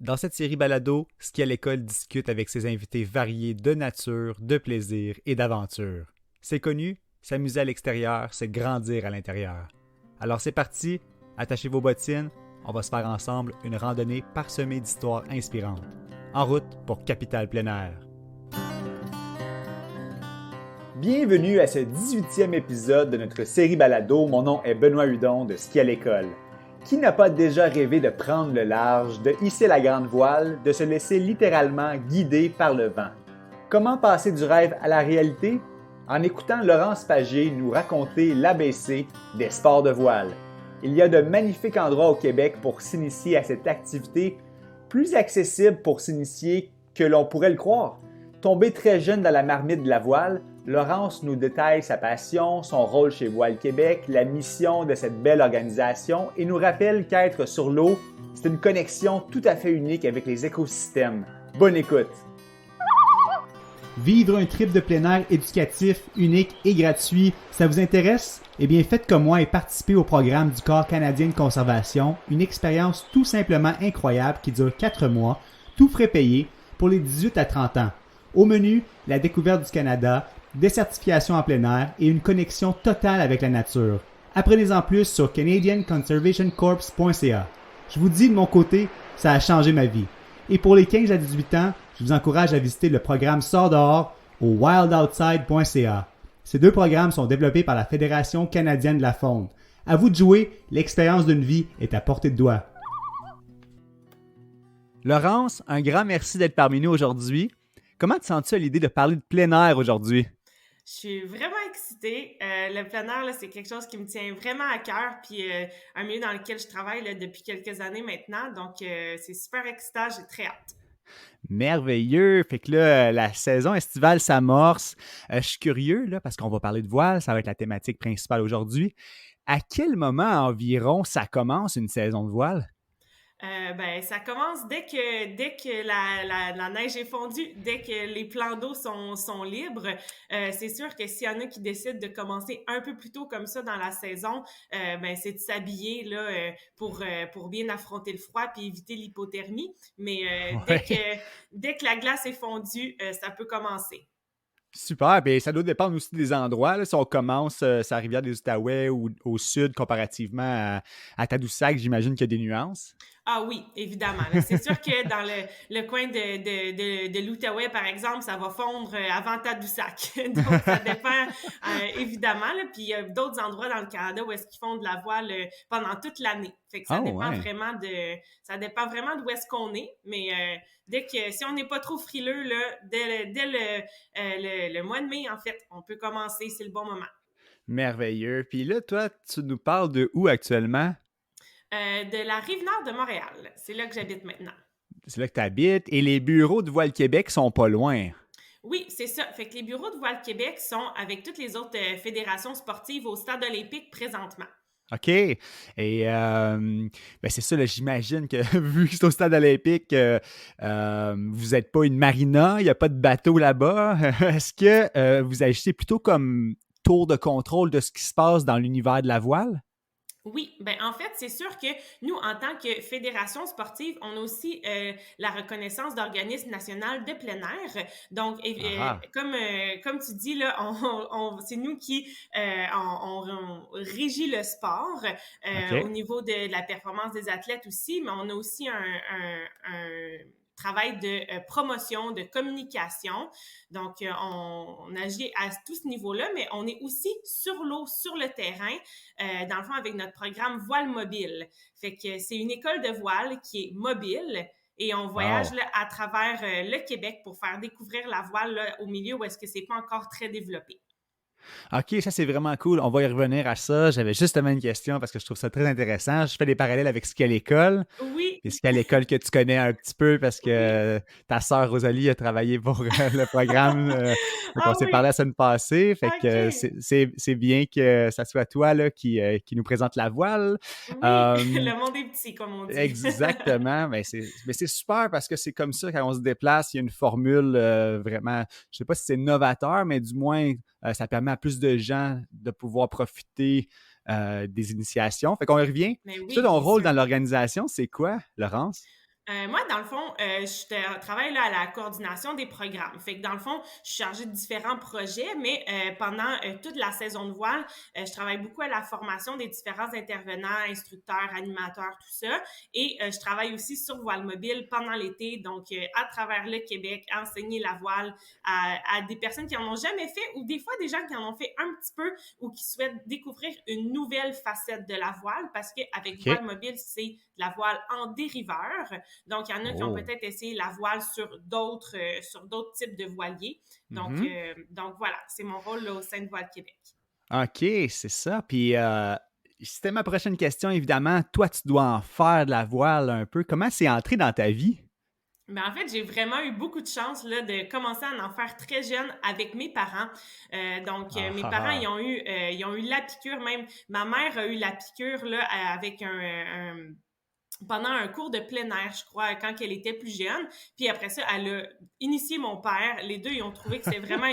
Dans cette série balado, Ski à l'école discute avec ses invités variés de nature, de plaisir et d'aventure. C'est connu, s'amuser à l'extérieur, c'est grandir à l'intérieur. Alors c'est parti, attachez vos bottines, on va se faire ensemble une randonnée parsemée d'histoires inspirantes. En route pour Capitale Plein Air. Bienvenue à ce 18e épisode de notre série balado. Mon nom est Benoît Hudon de Ski à l'école. Qui n'a pas déjà rêvé de prendre le large, de hisser la grande voile, de se laisser littéralement guider par le vent? Comment passer du rêve à la réalité? En écoutant Laurence Pagé nous raconter l'ABC des sports de voile. Il y a de magnifiques endroits au Québec pour s'initier à cette activité, plus accessible pour s'initier que l'on pourrait le croire. Tombée très jeune dans la marmite de la voile, Laurence nous détaille sa passion, son rôle chez Voile Québec, la mission de cette belle organisation et nous rappelle qu'être sur l'eau, c'est une connexion tout à fait unique avec les écosystèmes. Bonne écoute! Vivre un trip de plein air éducatif, unique et gratuit, ça vous intéresse? Eh bien, faites comme moi et participez au programme du Corps canadien de conservation, une expérience tout simplement incroyable qui dure 4 mois, tout frais payés, pour les 18 à 30 ans. Au menu, la découverte du Canada, des certifications en plein air et une connexion totale avec la nature. Apprenez-en plus sur canadianconservationcorps.ca. Je vous dis de mon côté, ça a changé ma vie. Et pour les 15 à 18 ans, je vous encourage à visiter le programme Sors dehors au wildoutside.ca. Ces deux programmes sont développés par la Fédération canadienne de la faune. À vous de jouer, l'expérience d'une vie est à portée de doigt. Laurence, un grand merci d'être parmi nous aujourd'hui. Comment te sens-tu à l'idée de parler de plein air aujourd'hui? Je suis vraiment excitée. Le plein air, là, c'est quelque chose qui me tient vraiment à cœur, puis un milieu dans lequel je travaille là, depuis quelques années maintenant. Donc, c'est super excitant. J'ai très hâte. Merveilleux! Fait que là, la saison estivale s'amorce. Je suis curieux, là, parce qu'on va parler de voile, ça va être la thématique principale aujourd'hui. À quel moment environ ça commence une saison de voile? Ça commence dès que la neige est fondue, dès que les plans d'eau sont libres. C'est sûr que s'il y en a qui décident de commencer un peu plus tôt comme ça dans la saison, c'est de s'habiller là pour bien affronter le froid puis éviter l'hypothermie. Mais dès que la glace est fondue, ça peut commencer. Super, bien ça doit dépendre aussi des endroits. Là. Si on commence sur la rivière des Outaouais ou au sud comparativement à Tadoussac, j'imagine qu'il y a des nuances. Ah oui, évidemment. Là. C'est sûr que dans le coin de l'Outaouais, par exemple, ça va fondre avant Tadoussac. Donc, ça dépend évidemment. Là. Puis, il y a d'autres endroits dans le Canada où est-ce qu'ils font de la voile pendant toute l'année. Fait que ça dépend vraiment d'où est-ce qu'on est. Mais si on n'est pas trop frileux, là, dès le mois de mai, en fait, on peut commencer. C'est le bon moment. Merveilleux. Puis là, toi, tu nous parles de où actuellement? De la Rive-Nord de Montréal. C'est là que j'habite maintenant. C'est là que tu habites. Et les bureaux de Voile Québec sont pas loin. Oui, c'est ça. Fait que les bureaux de Voile Québec sont avec toutes les autres fédérations sportives au stade olympique présentement. OK. Et c'est ça, là, j'imagine que vu que c'est au stade olympique, vous n'êtes pas une marina, il n'y a pas de bateau là-bas. Est-ce que vous agissez plutôt comme tour de contrôle de ce qui se passe dans l'univers de la voile? Oui, en fait, c'est sûr que nous, en tant que fédération sportive, on a aussi la reconnaissance d'organisme national de plein air. Donc, comme tu dis, là, c'est nous qui on régit le sport au niveau de la performance des athlètes aussi, mais on a aussi un travail de promotion, de communication. Donc, on agit à tout ce niveau-là, mais on est aussi sur l'eau, sur le terrain, dans le fond, avec notre programme Voile Mobile. Fait que c'est une école de voile qui est mobile et on voyage là, à travers le Québec pour faire découvrir la voile là, au milieu où est-ce que c'est pas encore très développé. OK, ça c'est vraiment cool. On va y revenir à ça. J'avais justement une question parce que je trouve ça très intéressant. Je fais des parallèles avec ce qu'est l'école. Oui. Et ce qu'est l'école que tu connais un petit peu parce que ta sœur Rosalie a travaillé pour le programme. On s'est parlé la semaine passée. Fait que c'est bien que ça soit toi là, qui nous présente la voile. Oui, le monde est petit, comme on dit. Exactement. Mais c'est super parce que c'est comme ça quand on se déplace. Il y a une formule vraiment, je ne sais pas si c'est novateur, mais du moins, ça permet à plus de gens de pouvoir profiter des initiations. Fait qu'on y revient. Oui, ça, ton rôle dans l'organisation, c'est quoi, Laurence? Moi, dans le fond, travaille là, à la coordination des programmes. Fait que dans le fond, je suis chargée de différents projets, mais pendant toute la saison de voile, je travaille beaucoup à la formation des différents intervenants, instructeurs, animateurs, tout ça. Et je travaille aussi sur Voile Mobile pendant l'été, donc à travers le Québec, à enseigner la voile à des personnes qui en ont jamais fait ou des fois des gens qui en ont fait un petit peu ou qui souhaitent découvrir une nouvelle facette de la voile parce qu'avec Voile OK. Mobile, c'est de la voile en dériveur. Donc, il y en a qui ont Oh. peut-être essayé la voile sur d'autres types de voiliers. Mhm. Donc voilà, c'est mon rôle là, au sein de Voile Québec. OK, c'est ça. Puis, c'était ma prochaine question, évidemment. Toi, tu dois en faire de la voile un peu. Comment c'est entré dans ta vie? Mais en fait, j'ai vraiment eu beaucoup de chance là, de commencer à en faire très jeune avec mes parents. Ah, Mes ah, parents, ah. ils ont eu la piqûre même. Ma mère a eu la piqûre là, avec pendant un cours de plein air, je crois, quand elle était plus jeune. Puis après ça, elle a initié mon père. Les deux, ils ont trouvé que c'était vraiment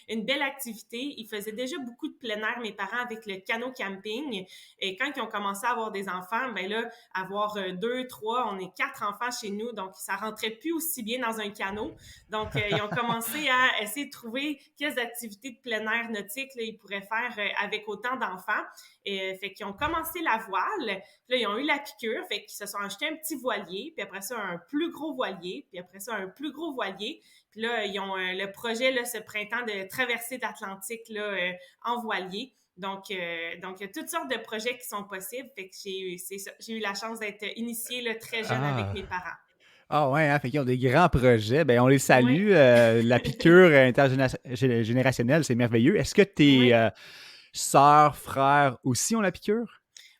une belle activité. Ils faisaient déjà beaucoup de plein air, mes parents, avec le canot camping. Et quand ils ont commencé à avoir des enfants, ben là, avoir deux, trois, on est 4 enfants chez nous, donc ça rentrait plus aussi bien dans un canot. Donc, ils ont commencé à essayer de trouver quelles activités de plein air nautique là, ils pourraient faire avec autant d'enfants. Et fait qu'ils ont commencé la voile. Puis là, ils ont eu la piqûre, fait qu'ils se sont achetés un petit voilier, puis après ça, un plus gros voilier, puis après ça, un plus gros voilier. Puis là, ils ont le projet, là, ce printemps, de traverser l'Atlantique là, en voilier. Donc, il y a toutes sortes de projets qui sont possibles. Fait que j'ai eu la chance d'être initiée là, très jeune avec Ah. mes parents. Ah ouais, hein, fait qu'ils ont des grands projets. Ben, on les Oui, salue. La piqûre intergénérationnelle, c'est merveilleux. Est-ce que tes oui. sœurs, frères aussi ont la piqûre?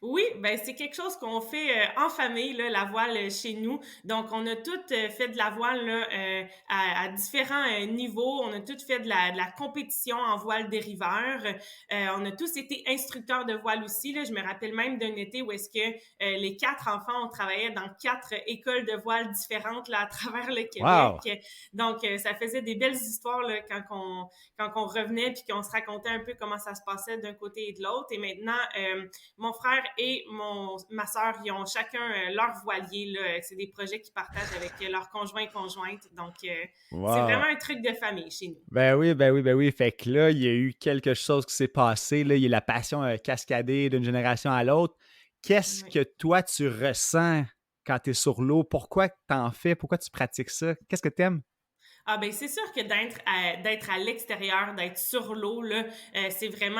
Oui, ben c'est quelque chose qu'on fait en famille, là, la voile chez nous. Donc, on a toutes fait de la voile là, à différents niveaux. On a toutes fait de la compétition en voile dériveur. On a tous été instructeurs de voile aussi. Là. Je me rappelle même d'un été où est-ce que les 4 enfants, on travaillait dans 4 écoles de voile différentes là, à travers le Wow! Québec. Donc, ça faisait des belles histoires là, quand on revenait puis qu'on se racontait un peu comment ça se passait d'un côté et de l'autre. Et maintenant, mon frère et ma sœur, ils ont chacun leur voilier. Là. C'est des projets qu'ils partagent avec leurs conjoints et conjointes. Donc, c'est Wow! vraiment un truc de famille chez nous. Ben oui, ben oui, ben oui. Fait que là, il y a eu quelque chose qui s'est passé. Là, il y a la passion cascadée d'une génération à l'autre. Qu'est-ce Oui. que toi, tu ressens quand tu es sur l'eau? Pourquoi tu en fais? Pourquoi tu pratiques ça? Qu'est-ce que tu aimes? Ah ben c'est sûr que d'être à l'extérieur, d'être sur l'eau là, c'est vraiment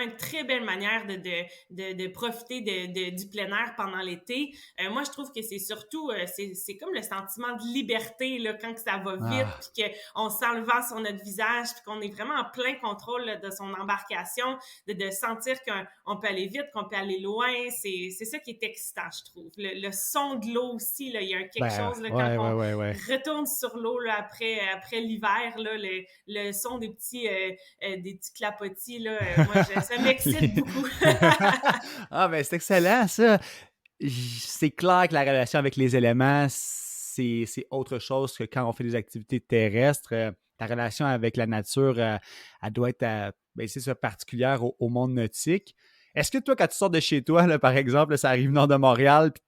une très belle manière de profiter du plein air pendant l'été. Moi je trouve que c'est surtout c'est comme le sentiment de liberté là quand que ça va vite Ah, puis que on sent le vent sur notre visage puis qu'on est vraiment en plein contrôle là, de son embarcation, de sentir qu'on peut aller vite, qu'on peut aller loin. C'est ça qui est excitant je trouve. Le son de l'eau aussi là, il y a quelque ben chose là quand ouais, ouais, on ouais, ouais. retourne sur l'eau là, après l'hiver, là, le son des petits clapotis, là, ça m'excite Les- beaucoup. Ah, ben c'est excellent, ça. C'est clair que la relation avec les éléments, c'est autre chose que quand on fait des activités terrestres. Ta relation avec la nature, elle doit être ben, c'est ça, particulière au monde nautique. Est-ce que toi, quand tu sors de chez toi, là, par exemple, là, ça arrive nord de Montréal, puis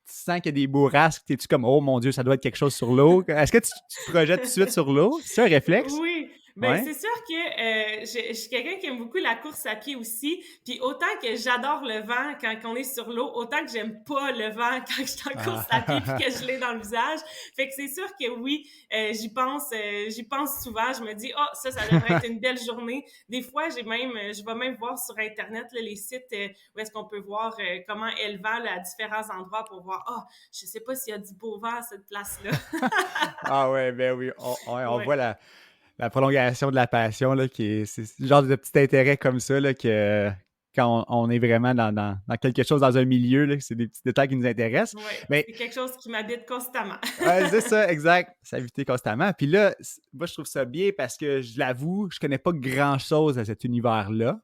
tu sens qu'il y a des bourrasques, t'es-tu comme, oh mon Dieu, ça doit être quelque chose sur l'eau? Est-ce que tu te projettes tout de suite sur l'eau? C'est un réflexe? Oui, ben Ouais. c'est sûr que je suis quelqu'un qui aime beaucoup la course à pied aussi. Puis autant que j'adore le vent quand on est sur l'eau, autant que j'aime pas le vent quand je suis en course à pied puis Ah, que je l'ai dans le visage. Fait que c'est sûr que oui, j'y pense souvent. Je me dis, oh ça devrait être une belle journée. Des fois, je vais même voir sur internet là, les sites où est-ce qu'on peut voir comment est le vent là, à différents endroits pour voir, je sais pas s'il y a du beau vent à cette place-là. ah ouais, ben oui, on Ouais. voit la prolongation de la passion, là, c'est le genre de petit intérêt comme ça, là, que quand on est vraiment dans quelque chose, dans un milieu, là, c'est des petits détails qui nous intéressent. Ouais, Mais c'est quelque chose qui m'habite constamment. ouais, c'est ça, exact. S'inviter constamment. Puis là, moi, je trouve ça bien parce que je l'avoue, je connais pas grand-chose à cet univers-là.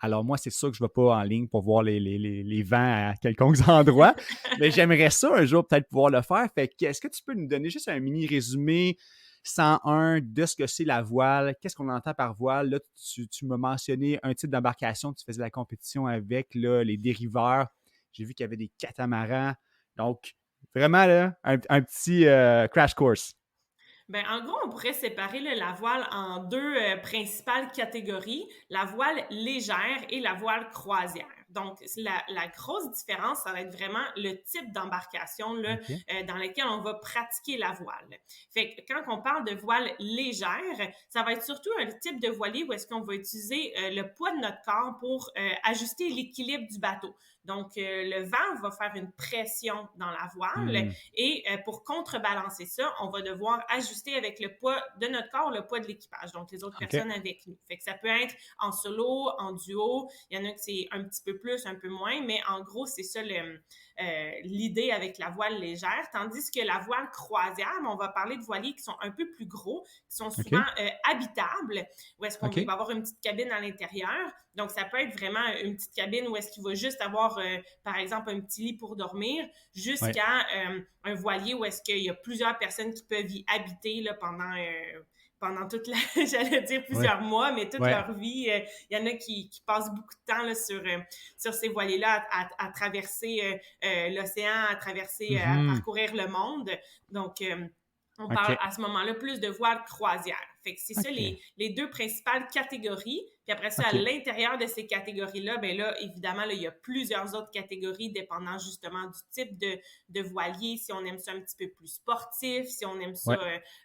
Alors moi, c'est sûr que je ne vais pas en ligne pour voir les vents à quelconques endroits, mais j'aimerais ça un jour peut-être pouvoir le faire. Fait que, est-ce que tu peux nous donner juste un mini résumé 101 de ce que c'est la voile? Qu'est-ce qu'on entend par voile? Là, tu m'as mentionné un type d'embarcation, tu faisais la compétition avec, là, les dériveurs. J'ai vu qu'il y avait des catamarans. Donc, Vraiment, là, un petit crash course. Ben, en gros, on pourrait séparer là, la voile en deux principales catégories, la voile légère et la voile croisière. Donc, la grosse différence, ça va être vraiment le type d'embarcation là, OK. dans lequel on va pratiquer la voile. Fait que quand on parle de voile légère, ça va être surtout un type de voilier où est-ce qu'on va utiliser le poids de notre corps pour ajuster l'équilibre du bateau. Donc, le vent va faire une pression dans la voile et pour contrebalancer ça, on va devoir ajuster avec le poids de notre corps, le poids de l'équipage, donc les autres personnes avec nous. Fait que ça peut être en solo, en duo, il y en a que c'est un petit peu plus, un peu moins, mais en gros, c'est ça l'idée avec la voile légère, tandis que la voile croisière, on va parler de voiliers qui sont un peu plus gros, qui sont souvent habitables, où est-ce qu'on va avoir une petite cabine à l'intérieur. Donc, ça peut être vraiment une petite cabine où est-ce qu'il va juste avoir, par exemple, un petit lit pour dormir, jusqu'à un voilier où est-ce qu'il y a plusieurs personnes qui peuvent y habiter là, pendant toute la, j'allais dire plusieurs mois, mais toute leur vie. Il y en a qui passent beaucoup de temps là, sur ces voiliers-là à traverser l'océan, à traverser, à parcourir le monde. Donc, on parle à ce moment-là plus de voile croisière. Fait que c'est ça les deux principales catégories. Puis après ça, à l'intérieur de ces catégories-là, ben là, évidemment, là, il y a plusieurs autres catégories dépendant justement du type de voilier. Si on aime ça un petit peu plus sportif, si on aime ça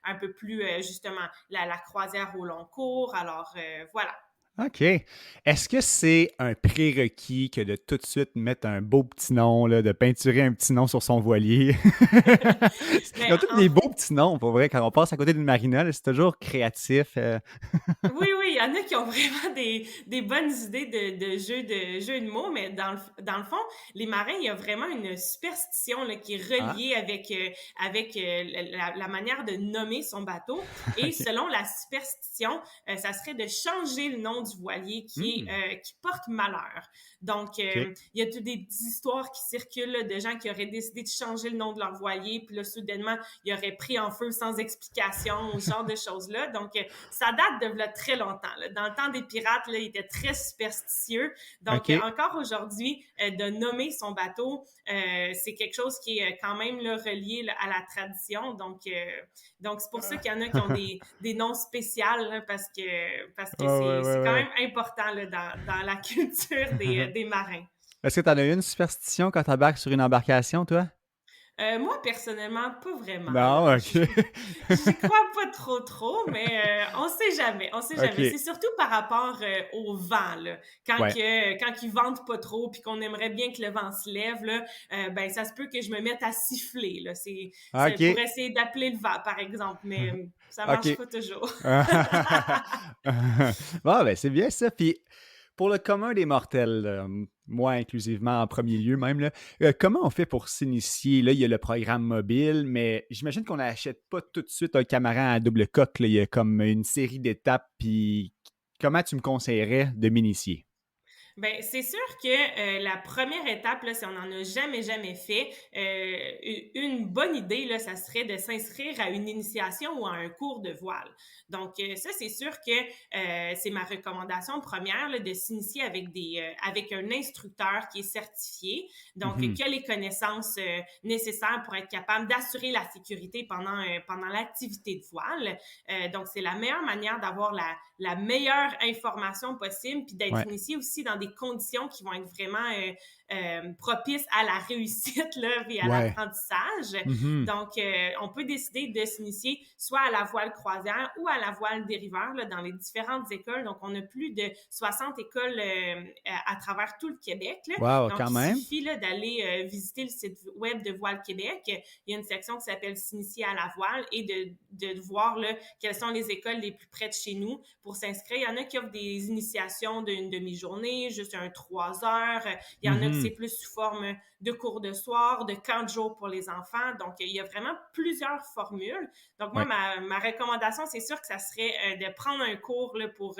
un peu plus, justement, la croisière au long cours. Alors, voilà. OK. Est-ce que c'est un prérequis que de tout de suite mettre un beau petit nom, là, de peinturer un petit nom sur son voilier? Ils ont tous des beaux petits noms, pour vrai. Quand on passe à côté d'une marina, là, c'est toujours créatif. Oui, il y en a qui ont vraiment des bonnes idées de jeux de mots, mais dans le fond, les marins, il y a vraiment une superstition là, qui est reliée avec la manière de nommer son bateau. Et selon la superstition, ça serait de changer le nom du voilier qui porte malheur. Donc, il y a toutes des histoires qui circulent là, de gens qui auraient décidé de changer le nom de leur voilier, puis là, soudainement, il aurait pris en feu sans explication, ce genre de choses-là. Donc, ça date de là, très longtemps. Là. Dans le temps des pirates, là, ils étaient très superstitieux. Donc, encore aujourd'hui, de nommer son bateau, c'est quelque chose qui est quand même là, relié là, à la tradition. Donc c'est pour ça qu'il y en a qui ont des noms spéciaux là, parce que c'est quand même important là, dans la culture des marins. Est-ce que tu en as une superstition quand tu embarques sur une embarcation, toi? Moi, personnellement, pas vraiment. Non, OK. J'y crois pas trop, mais on sait jamais. C'est surtout par rapport au vent, là. Quand il vente pas trop puis qu'on aimerait bien que le vent se lève, là, ben ça se peut que je me mette à siffler, là. C'est pour essayer d'appeler le vent, par exemple, mais ça marche pas toujours. Bon, ben c'est bien ça. Puis pour le commun des mortels, moi inclusivement en premier lieu même, là, comment on fait pour s'initier? Là, il y a le programme mobile, mais j'imagine qu'on n'achète pas tout de suite un catamaran à double coque. Là. Il y a comme une série d'étapes. Puis comment tu me conseillerais de m'initier? Ben, c'est sûr que la première étape, là, si on n'en a jamais fait, une bonne idée, là, ça serait de s'inscrire à une initiation ou à un cours de voile. Donc, ça, c'est sûr que c'est ma recommandation première, là, de s'initier avec un instructeur qui est certifié, donc qui a les connaissances nécessaires pour être capable d'assurer la sécurité pendant l'activité de voile. Donc, c'est la meilleure manière d'avoir la meilleure information possible, puis d'être initié aussi dans des conditions qui vont être vraiment propices à la réussite là, et à l'apprentissage. Donc, on peut décider de s'initier soit à la voile croisière ou à la voile dériveur là, dans les différentes écoles. Donc, on a plus de 60 écoles à travers tout le Québec. Là. Wow, donc, quand même. Il suffit là, d'aller visiter le site web de Voile Québec. Il y a une section qui s'appelle « S'initier à la voile » et de voir là, quelles sont les écoles les plus près de chez nous pour s'inscrire. Il y en a qui offrent des initiations d'une demi-journée, juste un 3 heures. Il y en a qui c'est plus sous forme de cours de soir, de camp de jour pour les enfants. Donc, il y a vraiment plusieurs formules. Donc, moi, ma recommandation, c'est sûr que ça serait de prendre un cours là, pour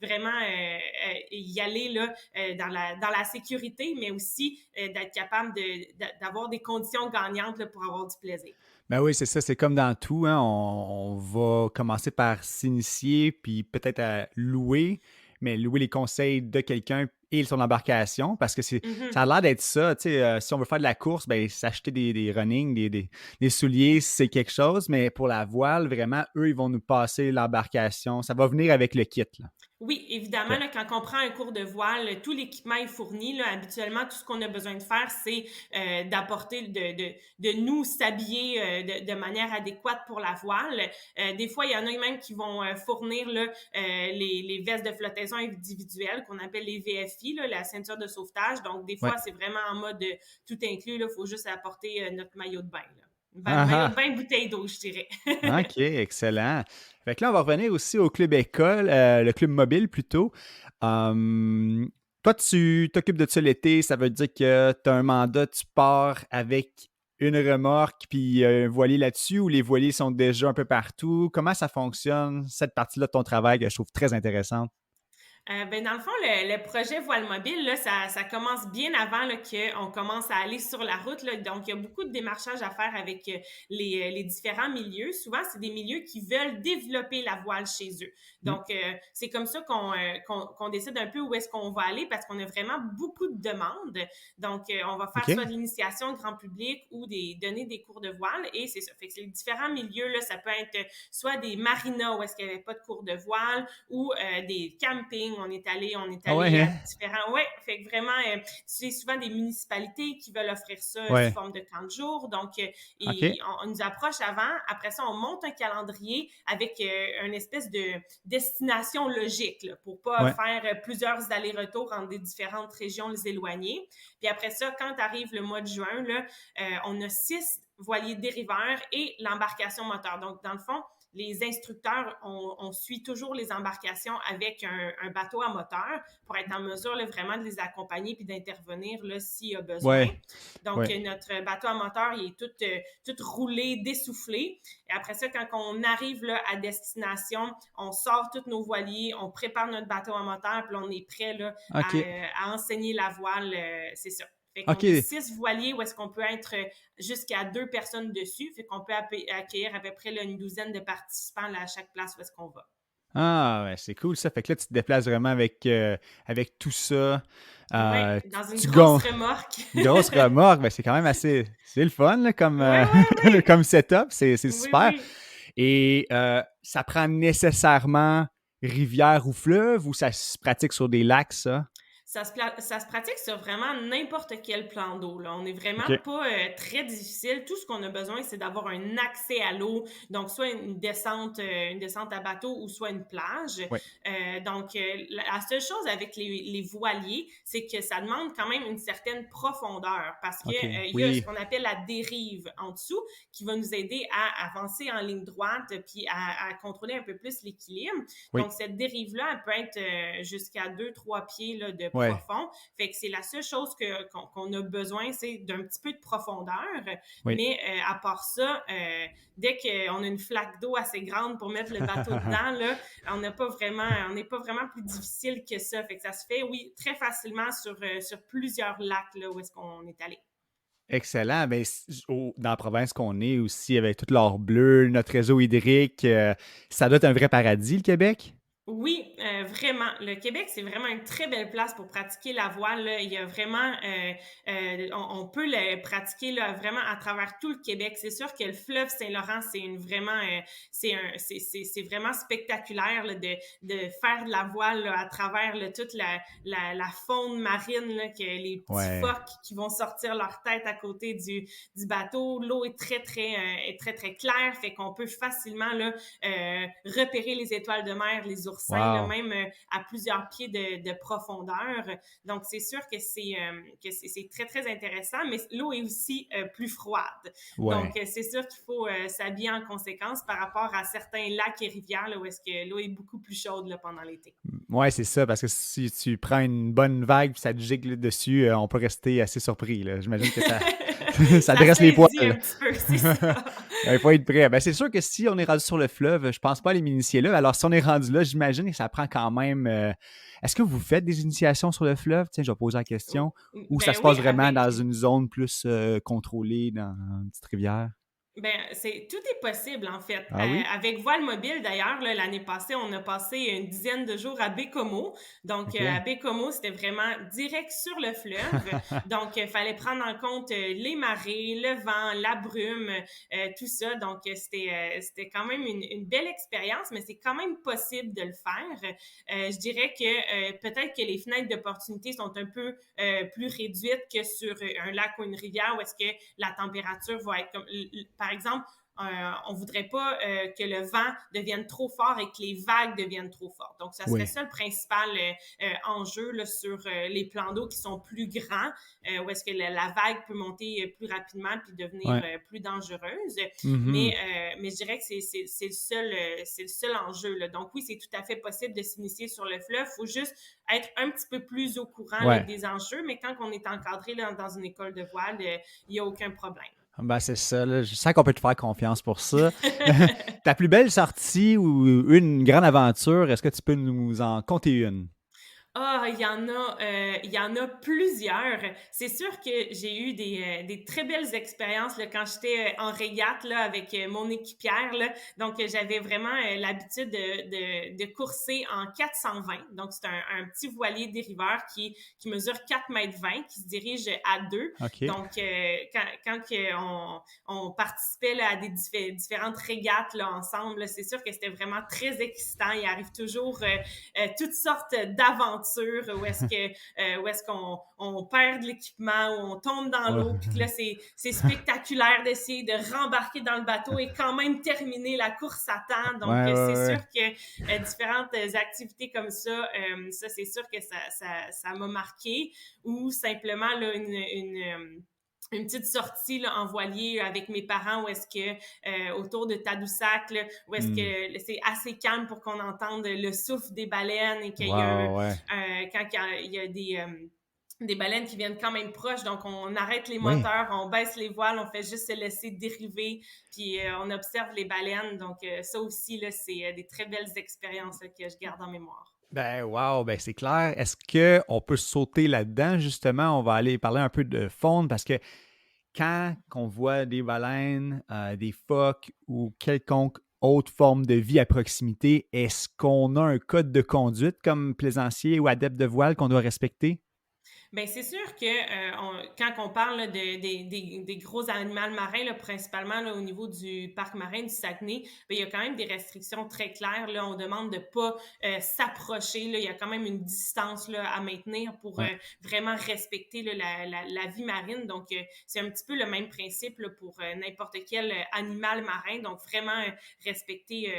vraiment y aller là, dans la sécurité, mais aussi d'être capable d'avoir des conditions gagnantes là, pour avoir du plaisir. Ben oui, c'est ça, c'est comme dans tout, hein. On va commencer par s'initier, puis peut-être à louer, mais louer les conseils de quelqu'un et son embarcation, parce que ça Mhm. a l'air d'être ça. Tu sais, si on veut faire de la course, ben, s'acheter des running, des souliers, c'est quelque chose, mais pour la voile, vraiment, eux, ils vont nous passer l'embarcation. Ça va venir avec le kit, là. Oui, évidemment, OK. là, quand on prend un cours de voile, tout l'équipement est fourni. Là. Habituellement, tout ce qu'on a besoin de faire, c'est d'apporter, de nous s'habiller de manière adéquate pour la voile. Des fois, il y en a même qui vont fournir là, les vestes de flottaison individuelles qu'on appelle les VFI, là, la ceinture de sauvetage. Donc, des Ouais. fois, c'est vraiment en mode tout inclus. Il faut juste apporter notre maillot de bain. Là. Ah Maillot de ah! bain, bouteille d'eau, je dirais. OK, excellent. Fait que là, on va revenir aussi au club école, le club mobile plutôt. Toi, tu t'occupes de ça l'été, ça veut dire que tu as un mandat, tu pars avec une remorque puis un voilier là-dessus ou les voiliers sont déjà un peu partout? Comment ça fonctionne, cette partie-là de ton travail que je trouve très intéressante? Ben, dans le fond, le projet Voile mobile, là, ça commence bien avant là, qu'on commence à aller sur la route. Là. Donc, il y a beaucoup de démarchage à faire avec les différents milieux. Souvent, c'est des milieux qui veulent développer la voile chez eux. Hmm. Donc, c'est comme ça qu'on décide un peu où est-ce qu'on va aller parce qu'on a vraiment beaucoup de demandes. Donc, on va faire soit OK. de l'initiation grand public ou donner des cours de voile. Et c'est ça. Fait que c'est les différents milieux, là, ça peut être soit des marinas où est-ce qu'il n'y avait pas de cours de voile ou des campings. On est allé Ah ouais, à hein? différents. Ouais, fait que vraiment, c'est souvent des municipalités qui veulent offrir ça sous Ouais. forme de camp de jour. Donc, OK. on nous approche avant. Après ça, on monte un calendrier avec une espèce de destination logique là, pour pas Ouais. faire plusieurs allers-retours entre des différentes régions éloignées. Puis après ça, quand arrive le mois de juin, là, on a 6 voiliers dériveurs et l'embarcation moteur. Donc, dans le fond, les instructeurs, on suit toujours les embarcations avec un bateau à moteur pour être en mesure là, vraiment de les accompagner puis d'intervenir là, s'il y a besoin. Ouais. Donc, Ouais. notre bateau à moteur, il est tout roulé, dessoufflé. Et après ça, quand on arrive là, à destination, on sort tous nos voiliers, on prépare notre bateau à moteur, puis on est prêt là, OK. à enseigner la voile. C'est ça. Fait qu'on a OK. 6 voiliers où est-ce qu'on peut être jusqu'à 2 personnes dessus. Fait qu'on peut accueillir à peu près là, une douzaine de participants là, à chaque place où est-ce qu'on va. Ah, ouais, c'est cool ça. Fait que là, tu te déplaces vraiment avec tout ça. Oui, Euh, dans une tu grosse gonnes remorque. une grosse remorque, ben, c'est quand même assez. C'est le fun là, comme, Oui, oui, oui. comme setup. C'est Oui, super. oui. Et ça prend nécessairement rivière ou fleuve ou ça se pratique sur des lacs, ça? Ça se pratique sur vraiment n'importe quel plan d'eau. Là. On n'est vraiment OK. pas très difficile. Tout ce qu'on a besoin, c'est d'avoir un accès à l'eau. Donc, soit une descente à bateau ou soit une plage. Ouais. Donc, la seule chose avec les voiliers, c'est que ça demande quand même une certaine profondeur parce que OK. il y a ce Oui. qu'on appelle la dérive en dessous qui va nous aider à avancer en ligne droite puis à contrôler un peu plus l'équilibre. Oui. Donc, cette dérive-là, elle peut être jusqu'à 2-3 pieds là, de Ouais. profond. Fait que c'est la seule chose qu'on a besoin, c'est d'un petit peu de profondeur. Oui. Mais à part ça, dès qu'on a une flaque d'eau assez grande pour mettre le bateau dedans, là, on n'est pas vraiment plus difficile que ça. Fait que ça se fait, oui, très facilement sur plusieurs lacs là, où est-ce qu'on est allé. Excellent. Ben, dans la province qu'on est aussi, avec tout l'or bleu, notre réseau hydrique, ça doit être un vrai paradis, le Québec? Oui, vraiment. Le Québec, c'est vraiment une très belle place pour pratiquer la voile. Là. Il y a vraiment, on peut le pratiquer là, vraiment à travers tout le Québec. C'est sûr que le fleuve Saint-Laurent, c'est c'est vraiment spectaculaire là, de faire de la voile là, à travers là, toute la faune marine, là, que les petits Ouais. phoques qui vont sortir leur tête à côté du bateau. L'eau est très claire, fait qu'on peut facilement là, repérer les étoiles de mer, les oursins, là, Wow. même à plusieurs pieds de profondeur. Donc, c'est sûr que c'est très, très intéressant, mais l'eau est aussi plus froide. Ouais. Donc, c'est sûr qu'il faut s'habiller en conséquence par rapport à certains lacs et rivières là, où est-ce que l'eau est beaucoup plus chaude là, pendant l'été. Ouais, c'est ça, parce que si tu prends une bonne vague et ça te gicle dessus, on peut rester assez surpris, là. J'imagine que ça, ça dresse les dit un poils. petit peu, c'est ça. Il faut être prêt. Ben, c'est sûr que si on est rendu sur le fleuve, je pense pas à les m'initier là. Alors, si on est rendu là, j'imagine que ça prend quand même. Est-ce que vous faites des initiations sur le fleuve? Tiens, je vais poser la question. Ou ça Ben se oui, passe vraiment dans une zone plus contrôlée, dans une petite rivière? Ben, tout est possible, en fait. Ah oui? Avec Voile Mobile, d'ailleurs, là, l'année passée, on a passé une dizaine de jours à Baie-Comeau. Donc, OK. à Baie-Comeau, c'était vraiment direct sur le fleuve. Donc, il fallait prendre en compte les marées, le vent, la brume, tout ça. Donc, c'était quand même une belle expérience, mais c'est quand même possible de le faire. Je dirais que peut-être que les fenêtres d'opportunité sont un peu plus réduites que sur un lac ou une rivière où est-ce que la température va être comme... Par exemple, on voudrait pas que le vent devienne trop fort et que les vagues deviennent trop fortes. Donc, ça serait Oui. ça le principal enjeu là, sur les plans d'eau qui sont plus grands, où est-ce que la vague peut monter plus rapidement puis devenir Ouais. plus dangereuse. Mhm. Mais je dirais que c'est le seul enjeu. Là. Donc, oui, c'est tout à fait possible de s'initier sur le fleuve. Il faut juste être un petit peu plus au courant là, Ouais. des enjeux, mais quand on est encadré là, dans une école de voile, il n'y a aucun problème. Ben, c'est ça, là. Je sens qu'on peut te faire confiance pour ça. Ta plus belle sortie ou une grande aventure, est-ce que tu peux nous en compter une? Ah, il y en a plusieurs. C'est sûr que j'ai eu des très belles expériences là, quand j'étais en régate là, avec mon équipière. Là. Donc, j'avais vraiment l'habitude de courser en 420. Donc, c'est un petit voilier dériveur qui mesure 4,20 m, qui se dirige à deux. OK. Donc, on participait là, à des différentes régates là, ensemble, là, c'est sûr que c'était vraiment très excitant. Il arrive toujours toutes sortes d'aventures où est-ce qu'on on perd de l'équipement, où on tombe dans Ouais. l'eau, puis que là, c'est spectaculaire d'essayer de rembarquer dans le bateau et quand même terminer la course à temps. Donc, Ouais, c'est ouais, sûr ouais. que différentes activités comme ça, c'est sûr que ça m'a marqué. Ou simplement, là, une petite sortie là, en voilier avec mes parents où est-ce que autour de Tadoussac là, où est-ce Hmm. que c'est assez calme pour qu'on entende le souffle des baleines et qu'il y a Wow, ouais. quand il y a des baleines qui viennent quand même proches, donc on arrête les Oui. moteurs, on baisse les voiles, on fait juste se laisser dériver, puis on observe les baleines. Donc ça aussi, là, c'est des très belles expériences là, que je garde en mémoire. Ben, wow, ben c'est clair. Est-ce qu'on peut sauter là-dedans, justement? On va aller parler un peu de faune parce que quand on voit des baleines, des phoques ou quelconque autre forme de vie à proximité, est-ce qu'on a un code de conduite comme plaisancier ou adepte de voile qu'on doit respecter? Bien, c'est sûr que quand on parle là, des gros animaux marins, là, principalement là, au niveau du parc marin du Saguenay, bien, il y a quand même des restrictions très claires. Là, on demande de ne pas s'approcher. Là, il y a quand même une distance là, à maintenir pour Ouais. vraiment respecter là, la vie marine. Donc, c'est un petit peu le même principe là, pour n'importe quel animal marin. Donc, vraiment respecter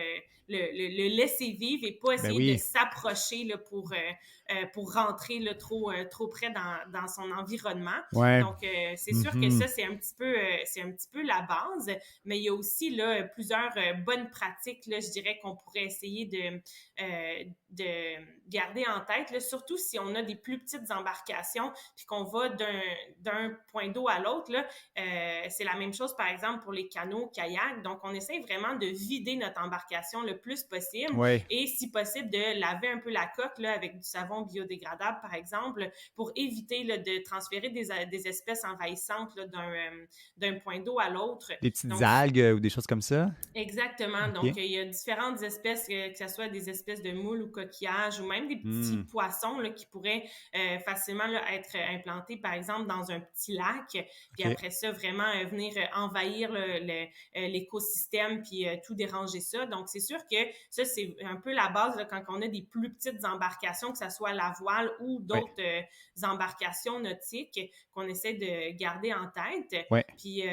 le laisser vivre et pas Ben essayer de oui. s'approcher là, pour rentrer là, trop près dans son environnement. Ouais. Donc, c'est sûr que Mhm. ça, c'est un petit peu la base, mais il y a aussi là, plusieurs bonnes pratiques, là, je dirais, qu'on pourrait essayer de garder en tête, là, surtout si on a des plus petites embarcations puis qu'on va d'un point d'eau à l'autre. Là, c'est la même chose, par exemple, pour les canots, kayaks. Donc, on essaie vraiment de vider notre embarcation le plus possible Ouais. et, si possible, de laver un peu la coque là, avec du savon biodégradable, par exemple, pour éviter là, de transférer des espèces envahissantes là, d'un point d'eau à l'autre. Des petites Donc, algues ou des choses comme ça? exactement. Donc, OK. il y a différentes espèces, que ce soit des espèces de moules ou coquillages ou même des petits Hmm. poissons là, qui pourraient facilement là, être implantés, par exemple, dans un petit lac. Puis OK. après ça, vraiment venir envahir l'écosystème puis tout déranger ça. Donc, c'est sûr que ça, c'est un peu la base là, quand on a des plus petites embarcations, que ce soit la voile ou Ouais. d'autres embarcations nautiques qu'on essaie de garder en tête. Ouais. Puis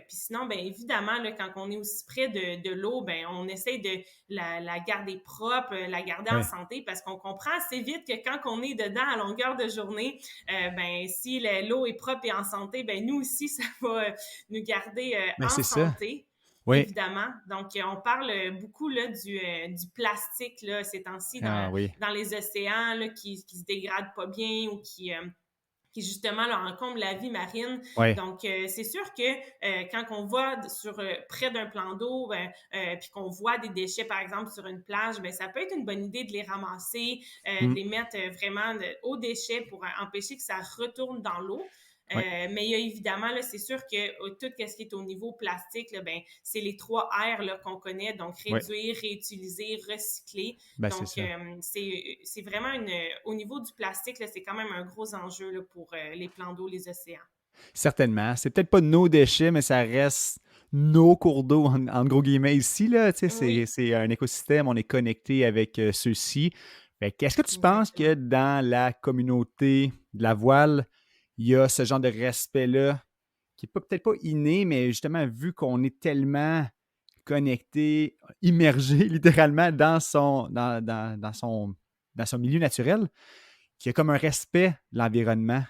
sinon, bien évidemment, là, quand on est aussi près de l'eau, ben on essaie de la garder propre, la garder en Ouais. santé, parce qu'on comprend assez vite que quand on est dedans à longueur de journée, ben si l'eau est propre et en santé, ben nous aussi, ça va nous garder Mais en c'est ça. santé. Oui. Évidemment. Donc, on parle beaucoup là, du plastique là, ces temps-ci Ah oui. dans les océans là, qui se dégradent pas bien ou qui justement là, encombre la vie marine. Ouais. Donc, c'est sûr que quand on va près d'un plan d'eau, puis qu'on voit des déchets, par exemple, sur une plage, ben ça peut être une bonne idée de les ramasser, de Hmm. les mettre vraiment aux déchets pour empêcher que ça retourne dans l'eau. Mais il y a évidemment, là, c'est sûr que tout ce qui est au niveau plastique, là, ben, c'est les 3 R là, qu'on connaît, donc réduire, réutiliser, recycler. Ben, donc, c'est vraiment au niveau du plastique, là, c'est quand même un gros enjeu là, pour les plans d'eau, les océans. Certainement. C'est peut-être pas nos déchets, mais ça reste nos cours d'eau, en gros guillemets, ici. Là, c'est un écosystème, on est connecté avec ceux-ci. Est-ce que tu penses que dans la communauté de la voile, il y a ce genre de respect-là qui n'est peut-être pas inné, mais justement, vu qu'on est tellement connecté, immergé littéralement dans son milieu naturel, qu'il y a comme un respect de l'environnement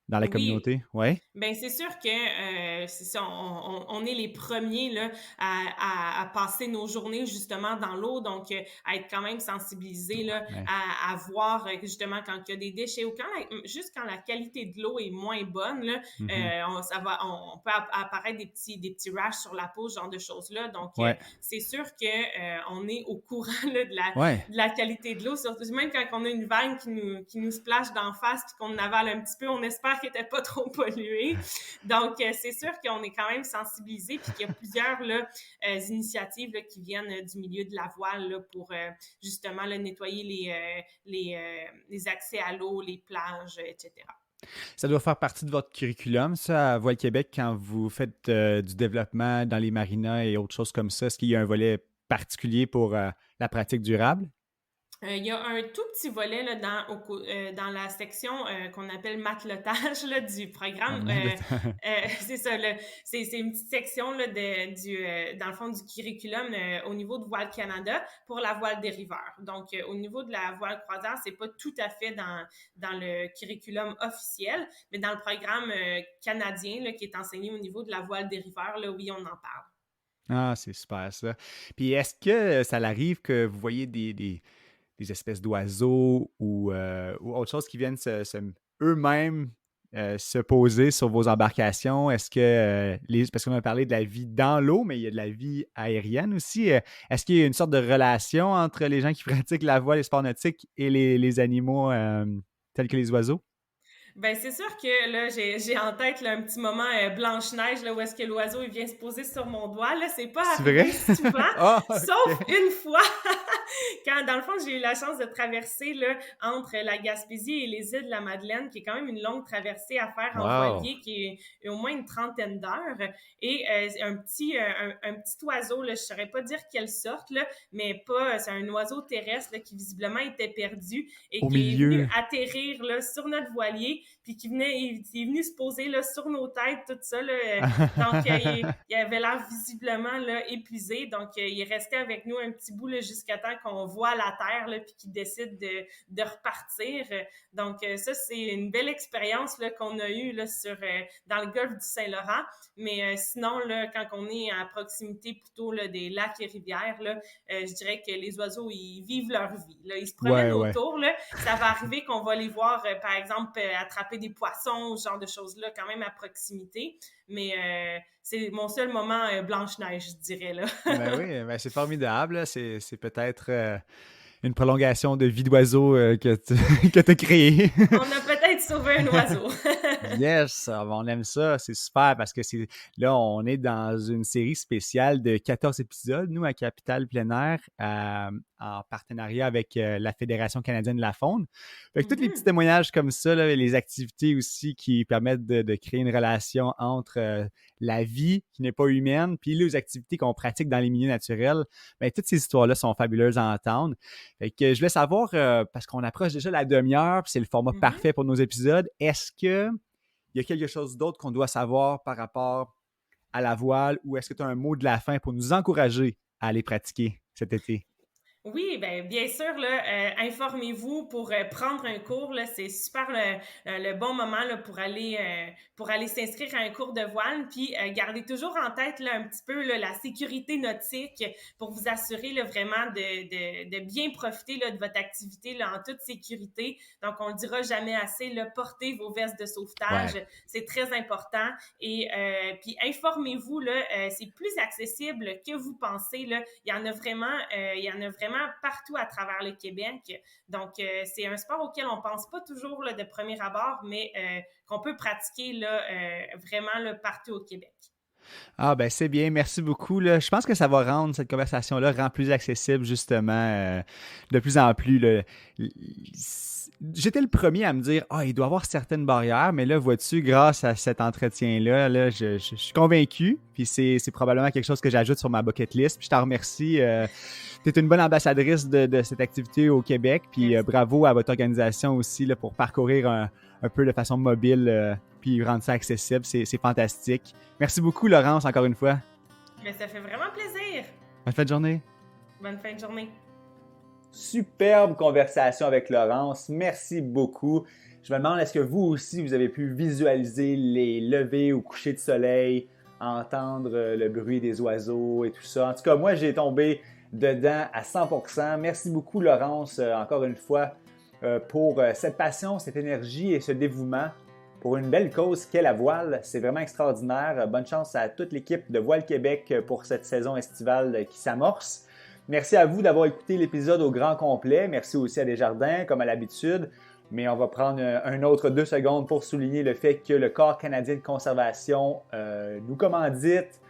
dans la communauté? Ouais. Bien, c'est sûr que c'est ça, on est les premiers là, à passer nos journées justement dans l'eau, donc à être quand même sensibilisés là, à voir justement quand il y a des déchets ou juste quand la qualité de l'eau est moins bonne, là, on peut apparaître des petits rashes sur la peau, ce genre de choses-là. Donc, c'est sûr que on est au courant là, de la qualité de l'eau, surtout même quand on a une vague qui nous splash d'en face puis qu'on avale un petit peu, on espère qu'elle n'était pas trop polluée. Donc, c'est sûr qu'on est quand même sensibilisés puis qu'il y a plusieurs là, initiatives là, qui viennent du milieu de la voile là, pour justement là, nettoyer les accès à l'eau, les plages, etc. Ça doit faire partie de votre curriculum, ça, à Voile Québec, quand vous faites du développement dans les marinas et autres choses comme ça. Est-ce qu'il y a un volet particulier pour la pratique durable? Il y a un tout petit volet là, dans la section qu'on appelle matelotage là, du programme. C'est ça, c'est une petite section là, dans le fond du curriculum au niveau de Voile Canada pour la voile dériveur. Donc, au niveau de la voile croisière, c'est pas tout à fait dans le curriculum officiel, mais dans le programme canadien là, qui est enseigné au niveau de la voile dériveur, là, oui, on en parle. Ah, c'est super ça. Puis est-ce que ça arrive que vous voyez des espèces d'oiseaux ou autre chose qui viennent eux-mêmes se poser sur vos embarcations? Est-ce que parce qu'on a parlé de la vie dans l'eau, mais il y a de la vie aérienne aussi. Est-ce qu'il y a une sorte de relation entre les gens qui pratiquent la voile, les sports nautiques et les animaux tels que les oiseaux? Ben c'est sûr que là j'ai en tête là, un petit moment Blanche-Neige là où est-ce que l'oiseau il vient se poser sur mon doigt là, c'est pas arrivé souvent, sauf une fois quand dans le fond j'ai eu la chance de traverser là entre la Gaspésie et les îles de la Madeleine, qui est quand même une longue traversée à faire en voilier qui est au moins une 30aine d'heures, et un petit oiseau là, je saurais pas dire quelle sorte là, mais c'est un oiseau terrestre là, qui visiblement était perdu et qui est venu atterrir là sur notre voilier, puis il est venu se poser là, sur nos têtes, tout ça. Là. Donc, il avait l'air visiblement là, épuisé. Donc, il est resté avec nous un petit bout là, jusqu'à temps qu'on voit la terre, là, puis qu'il décide de repartir. Donc, ça, c'est une belle expérience là, qu'on a eue là, dans le golfe du Saint-Laurent. Mais sinon, là, quand on est à proximité plutôt là, des lacs et rivières, là, je dirais que les oiseaux, ils vivent leur vie. Là. Ils se promènent autour. Là. Ça va arriver qu'on va les voir, par exemple, attraper des poissons, ce genre de choses-là, quand même à proximité. Mais c'est mon seul moment Blanche-Neige, je dirais. Là. Ben oui, ben c'est formidable. C'est peut-être une prolongation de vie d'oiseau que tu as créée. On a peut-être sauvé un oiseau. Yes, on aime ça. C'est super parce que là, on est dans une série spéciale de 14 épisodes, nous, à Capital Plein Air, en partenariat avec la Fédération canadienne de la faune. Fait que tous les petits témoignages comme ça, là, les activités aussi qui permettent de créer une relation entre la vie qui n'est pas humaine puis les activités qu'on pratique dans les milieux naturels, bien, toutes ces histoires-là sont fabuleuses à entendre. Fait que je voulais savoir, parce qu'on approche déjà la demi-heure, puis c'est le format parfait pour nos épisodes, est-ce qu'il y a quelque chose d'autre qu'on doit savoir par rapport à la voile, ou est-ce que tu as un mot de la fin pour nous encourager à aller pratiquer cet été? Oui, bien sûr, là, informez-vous pour prendre un cours. Là, c'est super le bon moment là, pour aller s'inscrire à un cours de voile. Puis gardez toujours en tête là, un petit peu là, la sécurité nautique pour vous assurer là, vraiment de bien profiter là, de votre activité là, en toute sécurité. Donc, on le dira jamais assez, là, portez vos vestes de sauvetage. C'est très important. Et puis informez-vous, là, c'est plus accessible que vous pensez. Là. Il y en a vraiment vraiment partout à travers le Québec. Donc, c'est un sport auquel on pense pas toujours là, de premier abord, mais qu'on peut pratiquer là, vraiment là, partout au Québec. Ah ben c'est bien, merci beaucoup. Là. Je pense que ça va rendre cette conversation-là rend plus accessible justement de plus en plus. Là. J'étais le premier à me dire il doit y avoir certaines barrières, mais là, vois-tu, grâce à cet entretien-là, là, je suis convaincu, puis c'est probablement quelque chose que j'ajoute sur ma bucket list. Puis je t'en remercie. Tu es une bonne ambassadrice de cette activité au Québec, puis bravo à votre organisation aussi là, pour parcourir un peu de façon mobile puis rendre ça accessible. C'est fantastique. Merci beaucoup, Laurence, encore une fois. Mais ça fait vraiment plaisir. Bonne fin de journée. Bonne fin de journée. Superbe conversation avec Laurence. Merci beaucoup. Je me demande, est-ce que vous aussi, vous avez pu visualiser les levées ou couchers de soleil, entendre le bruit des oiseaux et tout ça? En tout cas, moi, j'ai tombé dedans à 100%. Merci beaucoup, Laurence, encore une fois, pour cette passion, cette énergie et ce dévouement pour une belle cause qu'est la voile. C'est vraiment extraordinaire. Bonne chance à toute l'équipe de Voile Québec pour cette saison estivale qui s'amorce. Merci à vous d'avoir écouté l'épisode au grand complet. Merci aussi à Desjardins, comme à l'habitude. Mais on va prendre un autre 2 secondes pour souligner le fait que le Corps canadien de conservation nous commandite,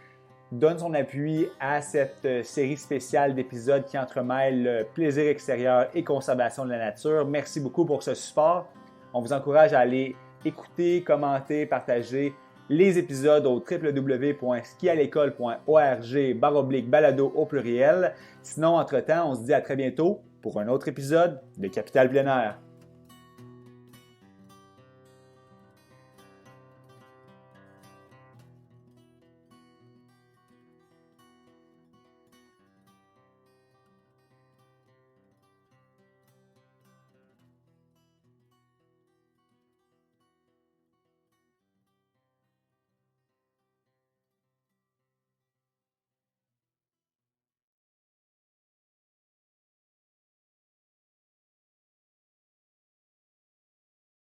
donne son appui à cette série spéciale d'épisodes qui entremêlent plaisir extérieur et conservation de la nature. Merci beaucoup pour ce support. On vous encourage à aller écouter, commenter, partager les épisodes au www.skialecole.org/balado au pluriel. Sinon, entre-temps, on se dit à très bientôt pour un autre épisode de Capital Plein Air.